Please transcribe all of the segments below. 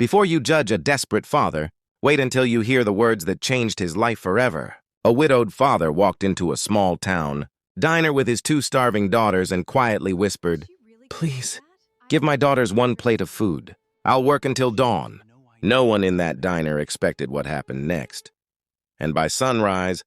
Before you judge a desperate father, wait until you hear the words that changed his life forever. A widowed father walked into a small town diner with his two starving daughters and quietly whispered, "Please, give my daughters one plate of food. I'll work until dawn." No one in that diner expected what happened next. And by sunrise,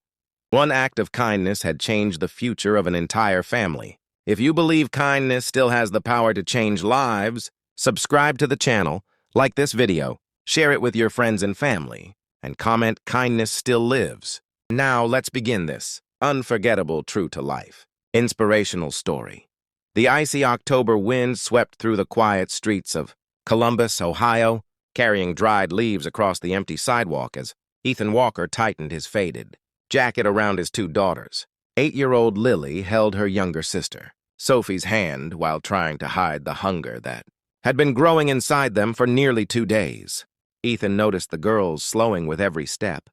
one act of kindness had changed the future of an entire family. If you believe kindness still has the power to change lives, subscribe to the channel, like this video, share it with your friends and family, and comment "Kindness still lives." Now let's begin this unforgettable, true to life, inspirational story. The icy October wind swept through the quiet streets of Columbus, Ohio, carrying dried leaves across the empty sidewalk as Ethan Walker tightened his faded jacket around his two daughters. 8-year-old Lily held her younger sister, Sophie's hand, while trying to hide the hunger that had been growing inside them for nearly 2 days. Ethan noticed the girls slowing with every step,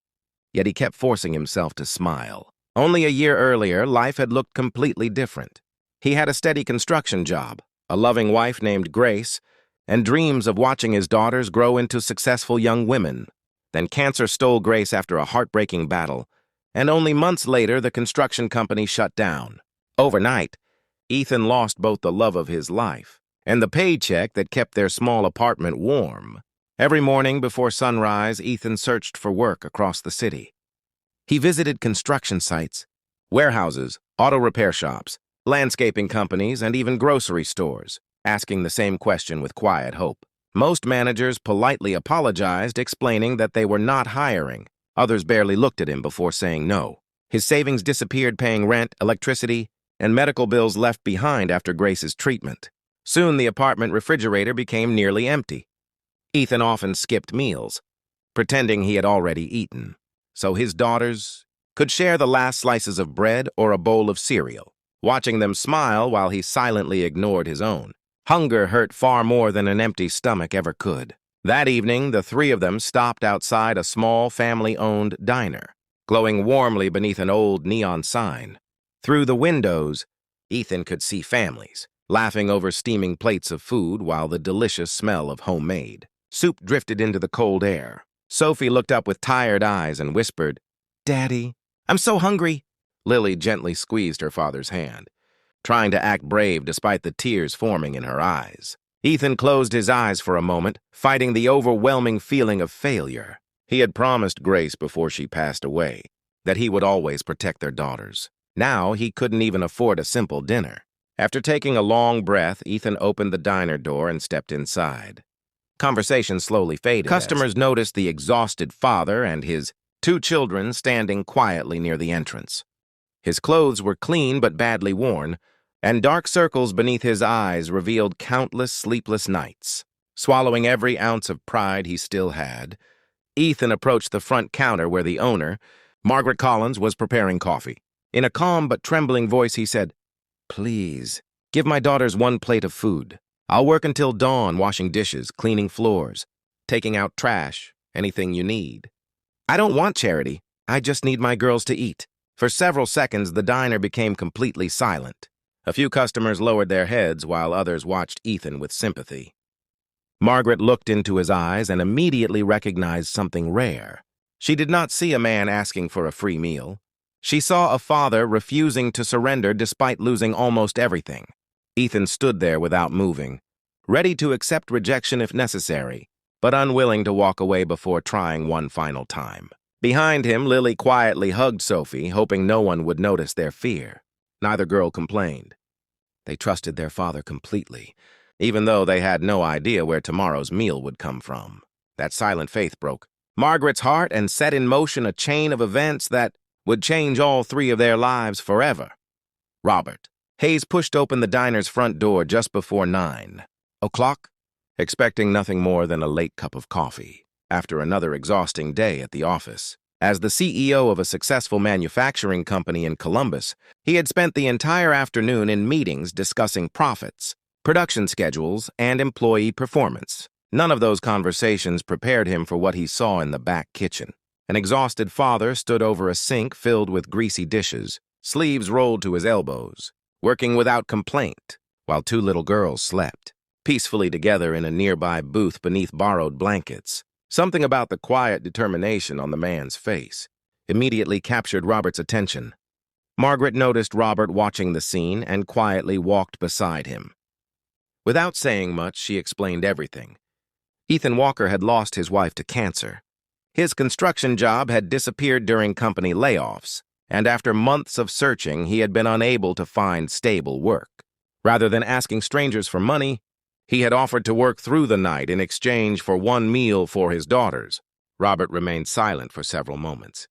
yet he kept forcing himself to smile. Only a year earlier, life had looked completely different. He had a steady construction job, a loving wife named Grace, and dreams of watching his daughters grow into successful young women. Then cancer stole Grace after a heartbreaking battle, and only months later, the construction company shut down. Overnight, Ethan lost both the love of his life and the paycheck that kept their small apartment warm. Every morning before sunrise, Ethan searched for work across the city. He visited construction sites, warehouses, auto repair shops, landscaping companies, and even grocery stores, asking the same question with quiet hope. Most managers politely apologized, explaining that they were not hiring. Others barely looked at him before saying no. His savings disappeared paying rent, electricity, and medical bills left behind after Grace's treatment. Soon the apartment refrigerator became nearly empty. Ethan often skipped meals, pretending he had already eaten, so his daughters could share the last slices of bread or a bowl of cereal, watching them smile while he silently ignored his own. Hunger hurt far more than an empty stomach ever could. That evening, the three of them stopped outside a small family-owned diner, glowing warmly beneath an old neon sign. Through the windows, Ethan could see families, laughing over steaming plates of food while the delicious smell of homemade soup drifted into the cold air. Sophie looked up with tired eyes and whispered, "Daddy, I'm so hungry." Lily gently squeezed her father's hand, trying to act brave despite the tears forming in her eyes. Ethan closed his eyes for a moment, fighting the overwhelming feeling of failure. He had promised Grace before she passed away that he would always protect their daughters. Now he couldn't even afford a simple dinner. After taking a long breath, Ethan opened the diner door and stepped inside. Conversation slowly faded. Customers noticed the exhausted father and his 2 children standing quietly near the entrance. His clothes were clean but badly worn, and dark circles beneath his eyes revealed countless sleepless nights. Swallowing every ounce of pride he still had, Ethan approached the front counter where the owner, Margaret Collins, was preparing coffee. In a calm but trembling voice, he said, "Please, give my daughters one plate of food. I'll work until dawn washing dishes, cleaning floors, taking out trash, anything you need. I don't want charity. I just need my girls to eat." For several seconds, the diner became completely silent. A few customers lowered their heads while others watched Ethan with sympathy. Margaret looked into his eyes and immediately recognized something rare. She did not see a man asking for a free meal. She saw a father refusing to surrender despite losing almost everything. Ethan stood there without moving, ready to accept rejection if necessary, but unwilling to walk away before trying one final time. Behind him, Lily quietly hugged Sophie, hoping no one would notice their fear. Neither girl complained. They trusted their father completely, even though they had no idea where tomorrow's meal would come from. That silent faith broke Margaret's heart and set in motion a chain of events that would change all 3 of their lives forever. Robert. Hayes pushed open the diner's front door just before 9 o'clock, expecting nothing more than a late cup of coffee after another exhausting day at the office. As the CEO of a successful manufacturing company in Columbus, he had spent the entire afternoon in meetings discussing profits, production schedules, and employee performance. None of those conversations prepared him for what he saw in the back kitchen. An exhausted father stood over a sink filled with greasy dishes, sleeves rolled to his elbows, working without complaint, while 2 little girls slept. peacefully together in a nearby booth beneath borrowed blankets. Something about the quiet determination on the man's face immediately captured Robert's attention. Margaret noticed Robert watching the scene and quietly walked beside him. Without saying much, she explained everything. Ethan Walker had lost his wife to cancer. His construction job had disappeared during company layoffs, and after months of searching, he had been unable to find stable work. Rather than asking strangers for money, he had offered to work through the night in exchange for one meal for his daughters. Robert remained silent for several moments.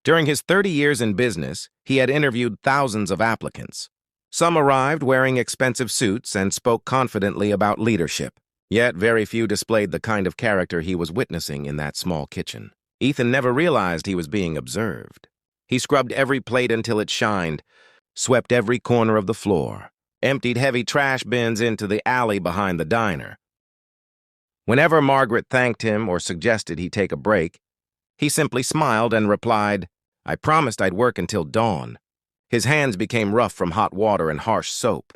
During his 30 years in business, he had interviewed thousands of applicants. Some arrived wearing expensive suits and spoke confidently about leadership, yet very few displayed the kind of character he was witnessing in that small kitchen. Ethan never realized he was being observed. He scrubbed every plate until it shined, swept every corner of the floor, emptied heavy trash bins into the alley behind the diner. Whenever Margaret thanked him or suggested he take a break, he simply smiled and replied, "I promised I'd work until dawn." His hands became rough from hot water and harsh soap,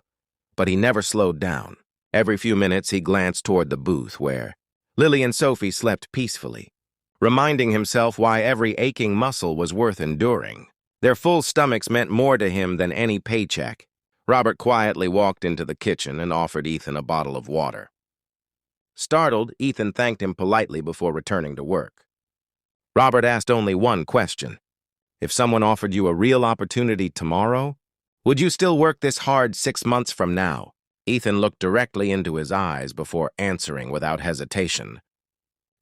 but he never slowed down. Every few minutes he glanced toward the booth where Lily and Sophie slept peacefully, reminding himself why every aching muscle was worth enduring. Their full stomachs meant more to him than any paycheck. Robert quietly walked into the kitchen and offered Ethan a bottle of water. Startled, Ethan thanked him politely before returning to work. Robert asked only one question. If someone offered you a real opportunity tomorrow, would you still work this hard 6 months from now? Ethan looked directly into his eyes before answering without hesitation.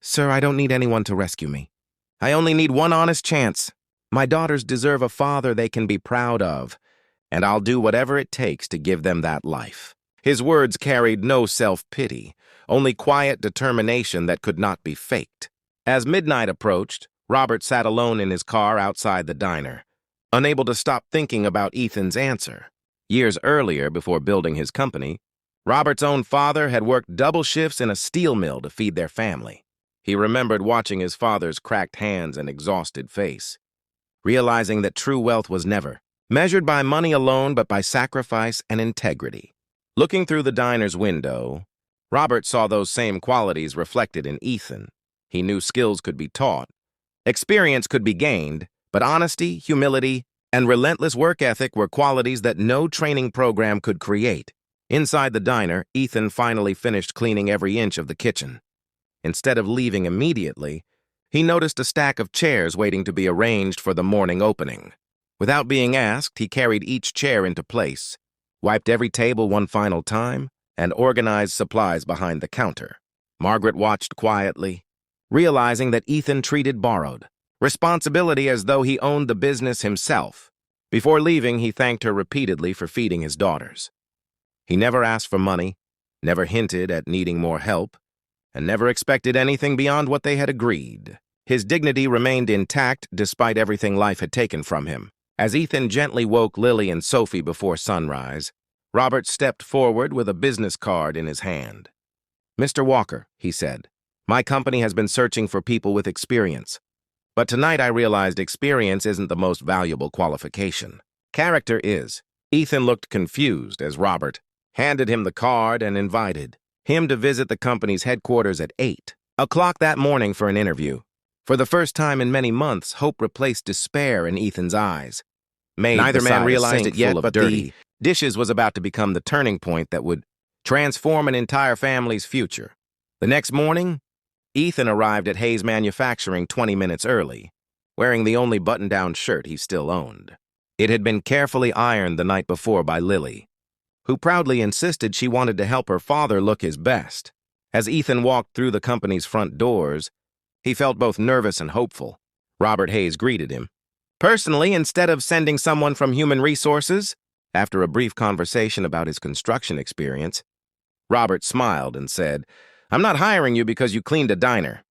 "Sir, I don't need anyone to rescue me. I only need one honest chance. My daughters deserve a father they can be proud of, and I'll do whatever it takes to give them that life." His words carried no self-pity, only quiet determination that could not be faked. As midnight approached, Robert sat alone in his car outside the diner, unable to stop thinking about Ethan's answer. Years earlier, before building his company, Robert's own father had worked double shifts in a steel mill to feed their family. He remembered watching his father's cracked hands and exhausted face, realizing that true wealth was never measured by money alone but by sacrifice and integrity. Looking through the diner's window, Robert saw those same qualities reflected in Ethan. He knew skills could be taught, experience could be gained, but honesty, humility, and relentless work ethic were qualities that no training program could create. Inside the diner, Ethan finally finished cleaning every inch of the kitchen. Instead of leaving immediately, he noticed a stack of chairs waiting to be arranged for the morning opening. Without being asked, he carried each chair into place, wiped every table one final time, and organized supplies behind the counter. Margaret watched quietly, realizing that Ethan treated borrowed responsibility as though he owned the business himself. Before leaving, he thanked her repeatedly for feeding his daughters. He never asked for money, never hinted at needing more help, and never expected anything beyond what they had agreed. His dignity remained intact despite everything life had taken from him. As Ethan gently woke Lily and Sophie before sunrise, Robert stepped forward with a business card in his hand. "Mr. Walker," he said, "my company has been searching for people with experience. But tonight I realized experience isn't the most valuable qualification. Character is." Ethan looked confused as Robert handed him the card and invited him to visit the company's headquarters at 8 o'clock that morning for an interview. For the first time in many months, hope replaced despair in Ethan's eyes. Neither man realized it yet, but the dishes was about to become the turning point that would transform an entire family's future. The next morning, Ethan arrived at Hayes Manufacturing 20 minutes early, wearing the only button-down shirt he still owned. It had been carefully ironed the night before by Lily, who proudly insisted she wanted to help her father look his best. As Ethan walked through the company's front doors, he felt both nervous and hopeful. Robert Hayes greeted him. "Personally, instead of sending someone from Human Resources," after a brief conversation about his construction experience, Robert smiled and said, "I'm not hiring you because you cleaned a diner.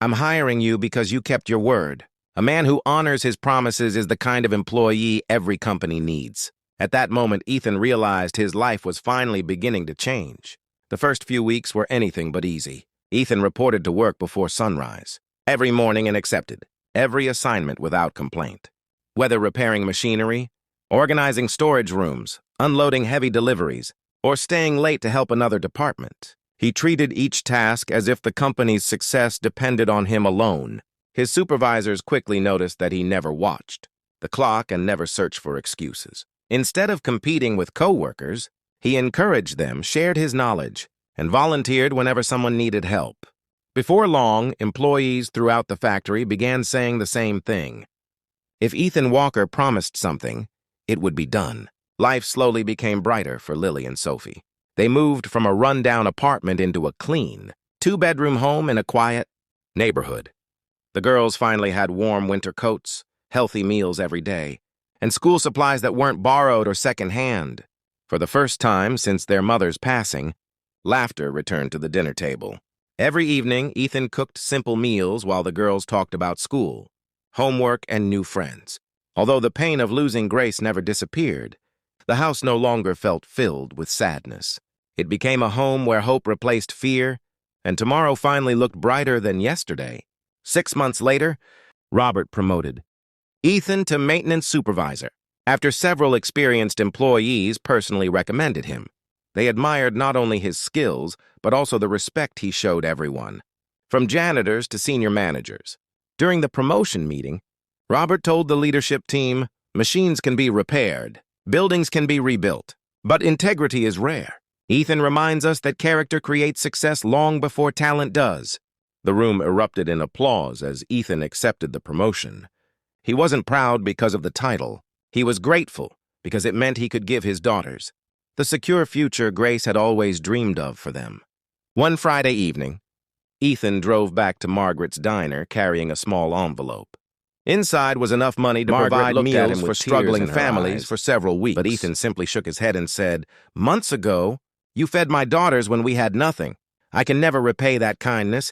I'm hiring you because you kept your word. A man who honors his promises is the kind of employee every company needs." At that moment, Ethan realized his life was finally beginning to change. The first few weeks were anything but easy. Ethan reported to work before sunrise, every morning, and accepted every assignment without complaint. Whether repairing machinery, organizing storage rooms, unloading heavy deliveries, or staying late to help another department. He treated each task as if the company's success depended on him alone. His supervisors quickly noticed that he never watched the clock and never searched for excuses. Instead of competing with coworkers, he encouraged them, shared his knowledge, and volunteered whenever someone needed help. Before long, employees throughout the factory began saying the same thing. If Ethan Walker promised something, it would be done. Life slowly became brighter for Lily and Sophie. They moved from a rundown apartment into a clean, two-bedroom home in a quiet neighborhood. The girls finally had warm winter coats, healthy meals every day, and school supplies that weren't borrowed or secondhand. For the first time since their mother's passing, laughter returned to the dinner table. Every evening, Ethan cooked simple meals while the girls talked about school, homework, and new friends. Although the pain of losing Grace never disappeared, the house no longer felt filled with sadness. It became a home where hope replaced fear, and tomorrow finally looked brighter than yesterday. 6 months later, Robert promoted Ethan to maintenance supervisor after several experienced employees personally recommended him. They admired not only his skills, but also the respect he showed everyone, from janitors to senior managers. During the promotion meeting, Robert told the leadership team, "Machines can be repaired, buildings can be rebuilt, but integrity is rare." Ethan reminds us that character creates success long before talent does. The room erupted in applause as Ethan accepted the promotion. He wasn't proud because of the title. He was grateful because it meant he could give his daughters the secure future Grace had always dreamed of for them. One Friday evening, Ethan drove back to Margaret's diner carrying a small envelope. Inside was enough money to provide meals for struggling families for several weeks. But Ethan simply shook his head and said, "Months ago, you fed my daughters when we had nothing. I can never repay that kindness,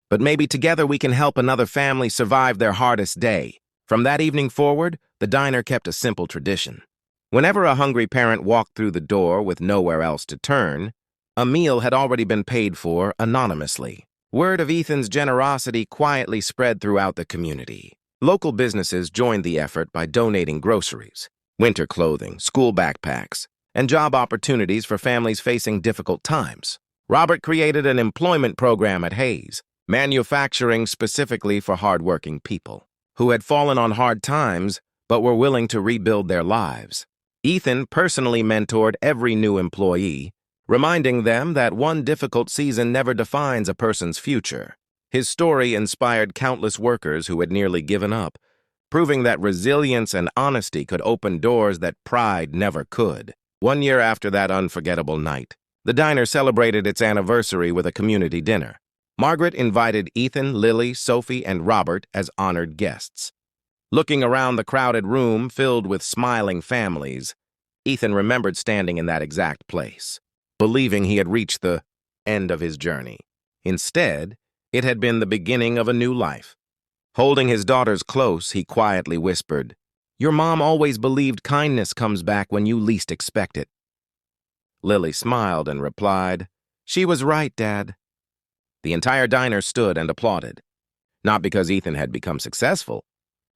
but maybe together we can help another family survive their hardest day." From that evening forward, the diner kept a simple tradition. Whenever a hungry parent walked through the door with nowhere else to turn, a meal had already been paid for anonymously. Word of Ethan's generosity quietly spread throughout the community. Local businesses joined the effort by donating groceries, winter clothing, school backpacks, and job opportunities for families facing difficult times. Robert created an employment program at Hayes, manufacturing specifically for hardworking people who had fallen on hard times but were willing to rebuild their lives. Ethan personally mentored every new employee, reminding them that one difficult season never defines a person's future. His story inspired countless workers who had nearly given up, proving that resilience and honesty could open doors that pride never could. 1 year after that unforgettable night, the diner celebrated its anniversary with a community dinner. Margaret invited Ethan, Lily, Sophie, and Robert as honored guests. Looking around the crowded room filled with smiling families, Ethan remembered standing in that exact place, believing he had reached the end of his journey. Instead, it had been the beginning of a new life. Holding his daughters close, he quietly whispered, "Your mom always believed kindness comes back when you least expect it." Lily smiled and replied, "She was right, Dad." The entire diner stood and applauded, not because Ethan had become successful,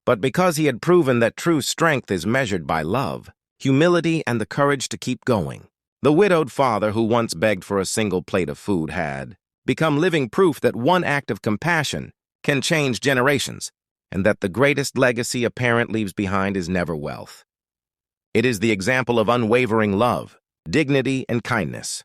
but because he had proven that true strength is measured by love, humility, and the courage to keep going. The widowed father who once begged for a single plate of food had become living proof that one act of compassion can change generations, and that the greatest legacy a parent leaves behind is never wealth. It is the example of unwavering love, dignity, and kindness.